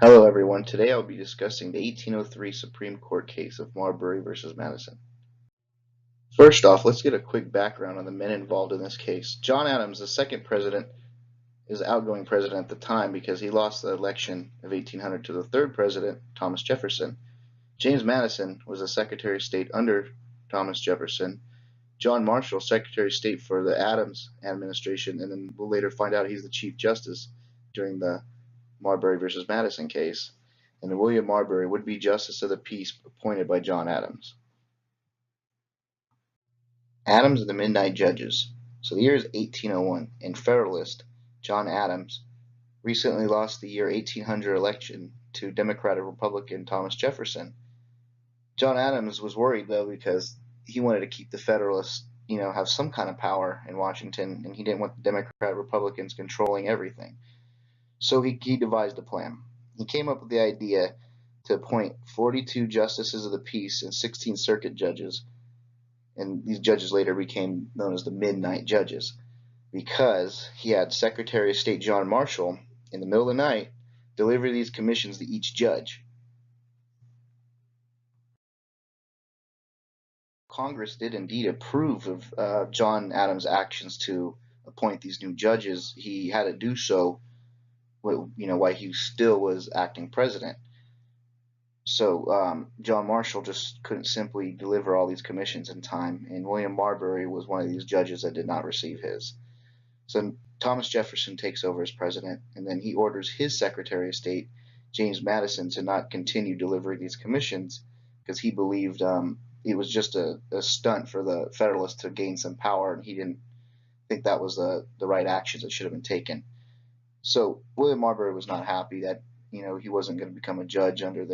Hello everyone, today I'll be discussing the 1803 Supreme Court case of Marbury versus Madison. First off, let's get a quick background on the men involved in this case. John Adams, the second president, is the outgoing president at the time because he lost the election of 1800 to the third president, Thomas Jefferson. James Madison was the Secretary of State under Thomas Jefferson. John Marshall, Secretary of State for the Adams administration, and then we'll later find out he's the Chief Justice during the Marbury versus Madison case, and William Marbury would be Justice of the Peace appointed by John Adams. Adams and the Midnight Judges. So the year is 1801, and Federalist John Adams recently lost the year 1800 election to Democratic Republican Thomas Jefferson. John Adams was worried though because he wanted to keep the Federalists, have some kind of power in Washington, and he didn't want the Democrat Republicans controlling everything. So he devised a plan. He came up with the idea to appoint 42 justices of the peace and 16 circuit judges, and these judges later became known as the Midnight Judges, because he had Secretary of State John Marshall in the middle of the night deliver these commissions to each judge. Congress did indeed approve of John Adams' actions to appoint these new judges. He had to do so while he still was acting president. So John Marshall just couldn't simply deliver all these commissions in time, and William Marbury was one of these judges that did not receive his. So Thomas Jefferson takes over as president, and then he orders his Secretary of State, James Madison, to not continue delivering these commissions because he believed it was just a stunt for the Federalists to gain some power, and he didn't think that was the right actions that should have been taken. So William Marbury was not happy that he wasn't going to become a judge under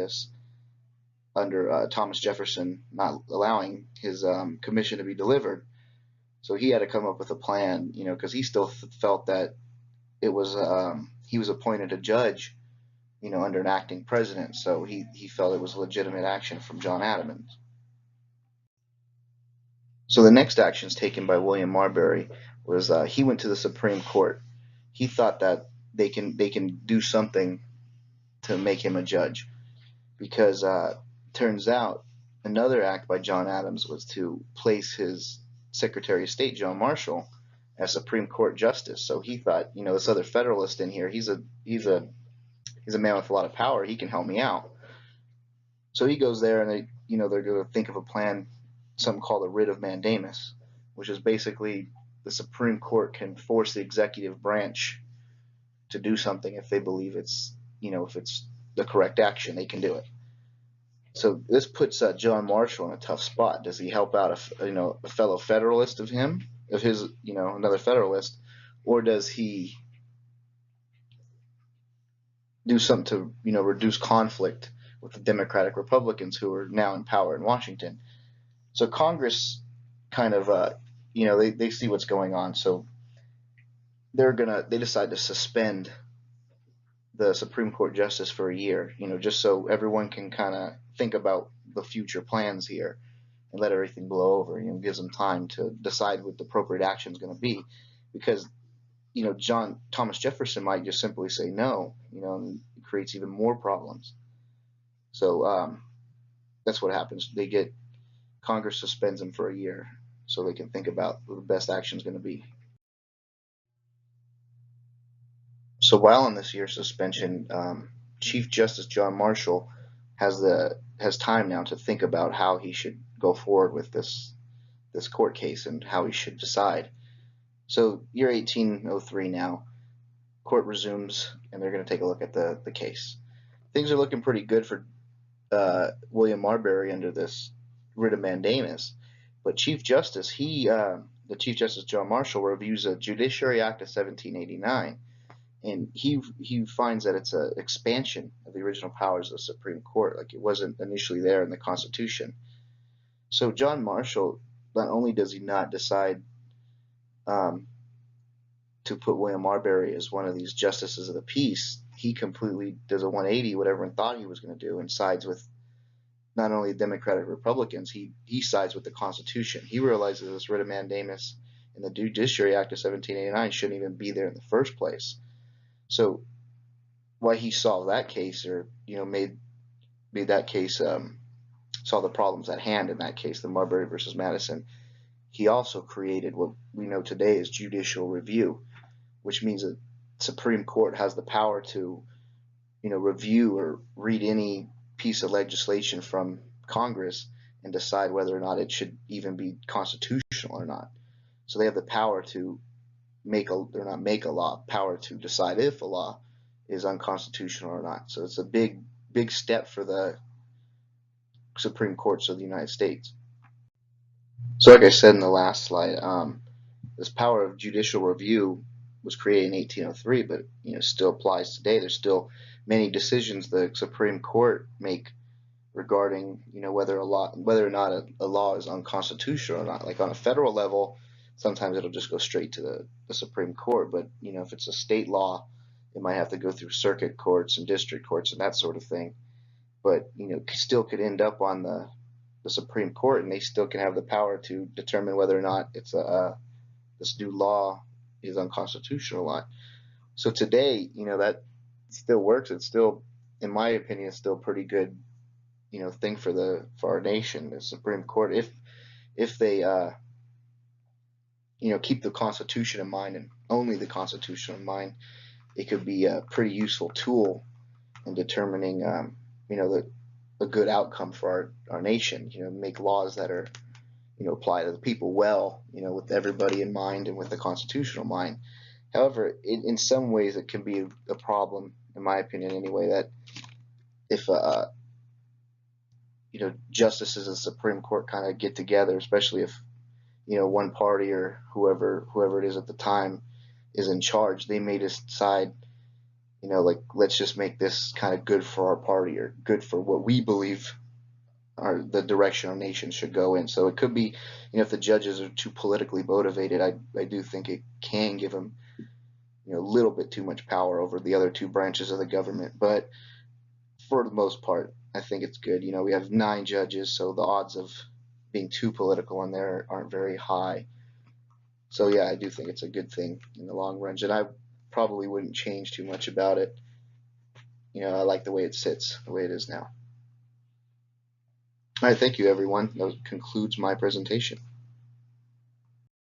Thomas Jefferson not allowing his commission to be delivered. So he had to come up with a plan, because he still felt that it was he was appointed a judge, under an acting president. So he felt it was a legitimate action from John Adams. So the next actions taken by William Marbury was he went to the Supreme Court. He thought that they can do something to make him a judge, because turns out another act by John Adams was to place his Secretary of State John Marshall as Supreme Court Justice. So he thought, this other Federalist in here, he's a man with a lot of power. He can help me out. So he goes there, and they're going to think of a plan, something called a writ of mandamus, which is basically the Supreme Court can force the executive branch to do something if they believe it's the correct action. They can do it. So this puts John Marshall in a tough spot. Does he help out a fellow Federalist of his another Federalist, or does he do something to reduce conflict with the Democratic Republicans who are now in power in Washington? So Congress kind of they see what's going on, so they decide to suspend the Supreme Court justice for a year, just so everyone can kind of think about the future plans here and let everything blow over. Gives them time to decide what the appropriate action is going to be, because Thomas Jefferson might just simply say no, and it creates even more problems. So that's what happens. Congress suspends them for a year so they can think about what the best action is going to be. So while in this year's suspension, Chief Justice John Marshall has time now to think about how he should go forward with this court case and how he should decide. So year 1803 now, court resumes, and they're going to take a look at the case. Things are looking pretty good for William Marbury under this writ of mandamus, but Chief Justice the Chief Justice John Marshall reviews a Judiciary Act of 1789. And he finds that it's an expansion of the original powers of the Supreme Court, like it wasn't initially there in the Constitution. So John Marshall, not only does he not decide to put William Marbury as one of these justices of the peace, he completely does a 180, what everyone thought he was going to do, and sides with not only the Democratic Republicans, he sides with the Constitution. He realizes this writ of mandamus in the Judiciary Act of 1789 shouldn't even be there in the first place. So why he solved that case, or made that case, saw the problems at hand in that case, the Marbury versus Madison. He also created what we know today as judicial review, which means that Supreme Court has the power to, review or read any piece of legislation from Congress and decide whether or not it should even be constitutional or not. So they have the power to or not make a law, power to decide if a law is unconstitutional or not. So it's a big step for the Supreme Courts of the United States. So like I said in the last slide, this power of judicial review was created in 1803, but still applies today. There's still many decisions the Supreme Court make regarding whether or not a law is unconstitutional or not. Like on a federal level, sometimes it'll just go straight to the Supreme Court, but if it's a state law, it might have to go through circuit courts and district courts and that sort of thing. But still could end up on the Supreme Court, and they still can have the power to determine whether or not this new law is unconstitutional or not. So today, that still works. It's still, in my opinion, it's still a pretty good, thing for our nation, the Supreme Court, if they keep the Constitution in mind and only the Constitution in mind. It could be a pretty useful tool in determining, a good outcome for our nation. Make laws that are apply to the people well, with everybody in mind and with the constitutional mind. However, in some ways it can be a problem, in my opinion anyway, that if justices of the Supreme Court kind of get together, especially if one party or whoever it is at the time is in charge, they may decide, like, let's just make this kind of good for our party or good for what we believe the direction our nation should go in. So it could be, if the judges are too politically motivated, I do think it can give them, a little bit too much power over the other two branches of the government. But for the most part, I think it's good. We have 9 judges, so the odds of being too political in there aren't very high. So yeah, I do think it's a good thing in the long run, and I probably wouldn't change too much about it. I like the way it sits, the way it is now. All right, thank you, everyone. That concludes my presentation.